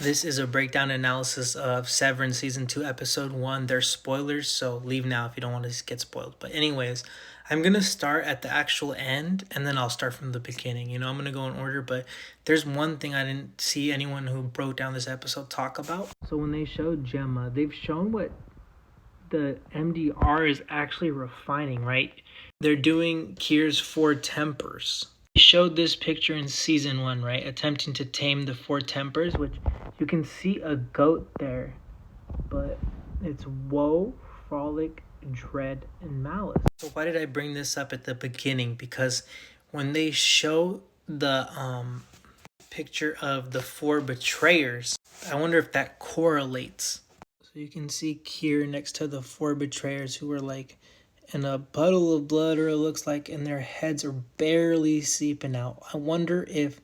This is a breakdown analysis of Severance Season 2, Episode 1. There's spoilers, so leave now if you don't want to get spoiled. But anyways, I'm going to start at the actual end, and then I'll start from the beginning. I'm going to go in order, but there's one thing I didn't see anyone who broke down this episode talk about. So when they showed Gemma, they've shown what the MDR is actually refining, right? They're doing Kier's four tempers. They showed this picture in Season 1, right? Attempting to tame the four tempers, which you can see a goat there, but it's woe, frolic, dread, and malice. So why did I bring this up at the beginning? Because when they show the picture of the four betrayers, I wonder if that correlates. So you can see Kier next to the four betrayers who are like in a puddle of blood, or it looks like, and their heads are barely seeping out. I wonder if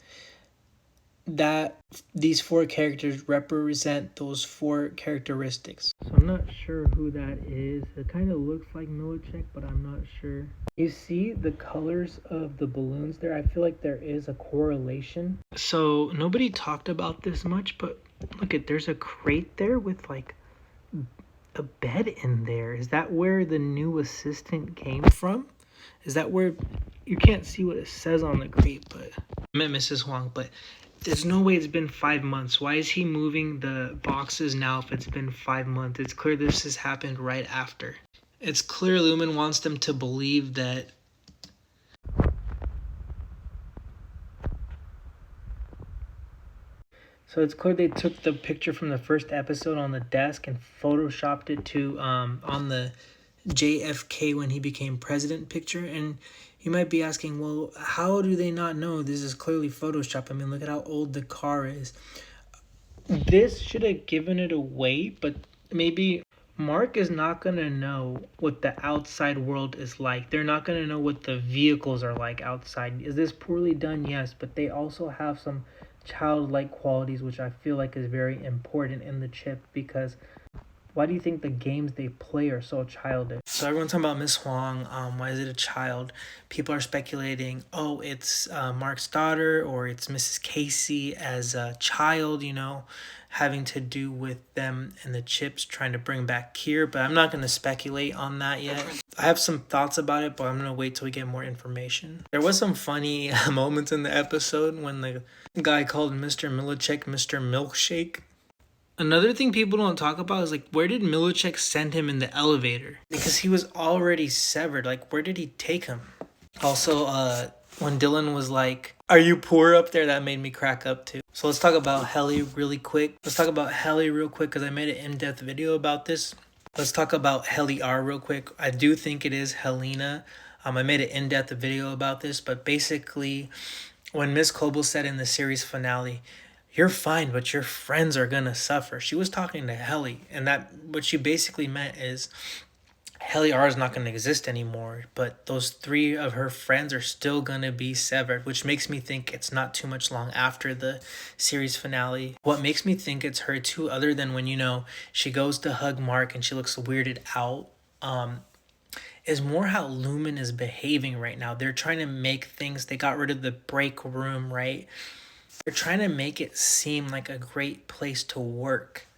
that these four characters represent those four characteristics. So I'm not sure who that is. It kind of looks like Millicek, but I'm not sure. You see the colors of the balloons there? I feel like there is a correlation. So nobody talked about this much, but look at, there's a crate there with like a bed in there. Is that where the new assistant came from? Is that where, you can't see what it says on the crate, but I met Mrs. Huang, but there's no way it's been 5 months. Why is he moving the boxes now if it's been 5 months? It's clear this has happened right after. It's clear Lumen wants them to believe that so it's clear they took the picture from the first episode on the desk and photoshopped it to on the JFK when he became president picture. And you might be asking, well, how do they not know this is clearly Photoshop? I mean, look at how old the car is. This should have given it away, but maybe Mark is not going to know what the outside world is like. They're not going to know what the vehicles are like outside. Is this poorly done? Yes, but they also have some childlike qualities, which I feel like is very important in the chip, because why do you think the games they play are so childish? So everyone's talking about Miss Huang. Why is it a child? People are speculating, oh, it's Mark's daughter, or it's Mrs. Casey as a child, having to do with them and the chips trying to bring back Kier. But I'm not going to speculate on that yet. I have some thoughts about it, but I'm going to wait till we get more information. There was some funny moments in the episode when the guy called Mr. Millicek Mr. Milkshake. Another thing people don't talk about is, like, where did Millicek send him in the elevator? Because he was already severed. Like, where did he take him? Also, when Dylan was like, are you poor up there? That made me crack up too. So let's talk about Helly really quick. Let's talk about Helly real quick because I made an in-depth video about this. Let's talk about Helly R real quick. I do think it is Helena. I made an in-depth video about this, but basically when Miss Coble said in the series finale, you're fine, but your friends are gonna suffer, she was talking to Helly, and that what she basically meant is Helly R is not going to exist anymore, but those three of her friends are still going to be severed, which makes me think it's not too much long after the series finale. What makes me think it's her too, other than when, she goes to hug Mark and she looks weirded out, is more how Lumen is behaving right now. They're trying to make things, they got rid of the break room, right? They're trying to make it seem like a great place to work.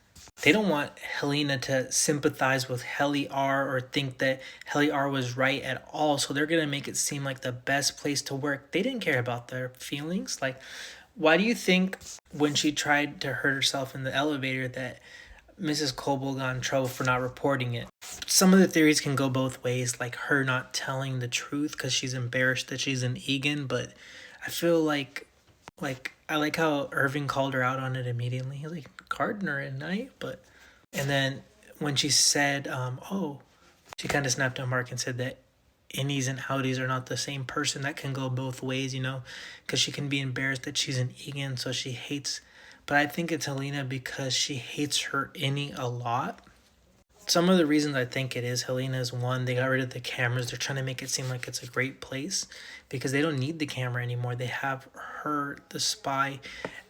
They don't want Helena to sympathize with Helly R or think that Helly R was right at all. So they're going to make it seem like the best place to work. They didn't care about their feelings. Like, why do you think when she tried to hurt herself in the elevator that Mrs. Coble got in trouble for not reporting it? Some of the theories can go both ways, like her not telling the truth because she's embarrassed that she's an Egan. But I feel like I like how Irving called her out on it immediately. He's like, Gardner at night? But and then when she said, she kind of snapped at Mark and said that innies and outies are not the same person. That can go both ways, because she can be embarrassed that she's an Egan, so she hates. But I think it's Helena because she hates her innie a lot. Some of the reasons I think it is Helena is, one, they got rid of the cameras. They're trying to make it seem like it's a great place because they don't need the camera anymore. They have her, the spy.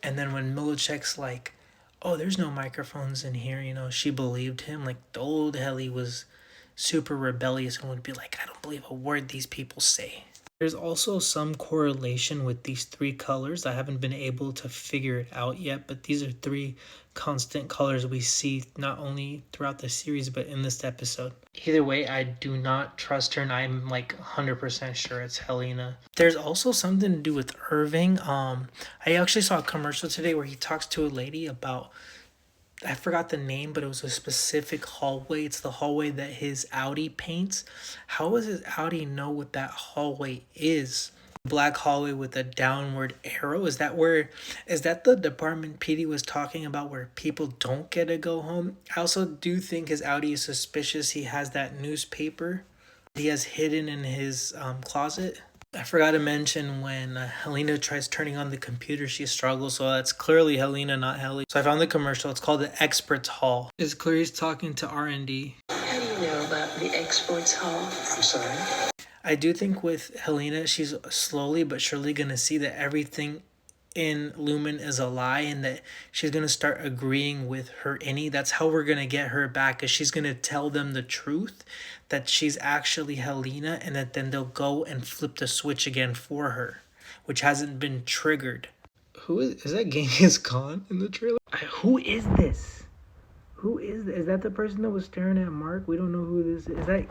And then when Millicek's like, oh, there's no microphones in here, she believed him. Like, the old Helly was super rebellious and would be like, I don't believe a word these people say. There's also some correlation with these three colors. I haven't been able to figure it out yet, but these are three constant colors we see not only throughout the series but in this episode. Either way, I do not trust her, and I'm like 100% sure it's Helena. There's also something to do with Irving. I actually saw a commercial today where he talks to a lady about, I forgot the name, but it was a specific hallway. It's the hallway that his Audi paints. How does his Audi know what that hallway is? Black hallway with a downward arrow. Is that the department PD was talking about where people don't get to go home? I also do think his Audi is suspicious. He has that newspaper he has hidden in his closet. I forgot to mention when Helena tries turning on the computer, she struggles. So that's clearly Helena, not Helly. So I found the commercial. It's called the Experts Hall. It's clear he's talking to R&D. How do you know about the Experts Hall? I'm sorry? I do think with Helena, she's slowly but surely going to see that everything in Lumen is a lie and that she's going to start agreeing with her innie. That's how we're going to get her back, is she's going to tell them the truth that she's actually Helena, and that then they'll go and flip the switch again for her, which hasn't been triggered. Who is that Genghis Khan in the trailer? Who is this? Who is this? Is that the person that was staring at Mark? We don't know who this is. Is that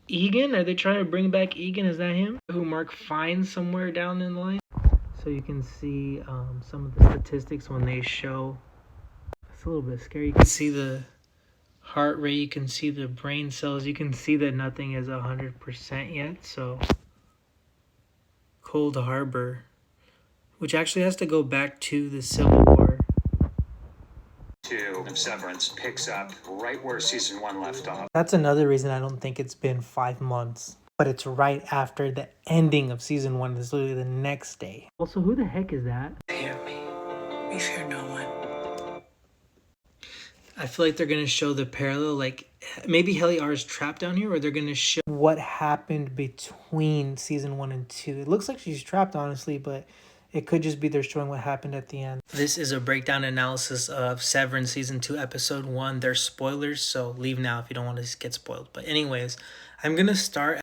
Egan? Are they trying to bring back Egan? Is that him? Who Mark finds somewhere down in the line? So you can see some of the statistics when they show. It's a little bit scary. You can see the heart rate. You can see the brain cells. You can see that nothing is 100% yet. So Cold Harbor, which actually has to go back to the Civil War. Of Severance picks up right where season 1 left off. That's another reason I don't think it's been 5 months. But it's right after the ending of season 1. It's literally the next day. Also, who the heck is that? Fear me. We fear no one. I feel like they're going to show the parallel, like maybe Heliar is trapped down here, or they're going to show what happened between season 1 and 2. It looks like she's trapped, honestly, but it could just be they're showing what happened at the end. This is a breakdown analysis of Severance season 2 episode 1. There's spoilers, so leave now if you don't want to get spoiled. But anyways, I'm going to start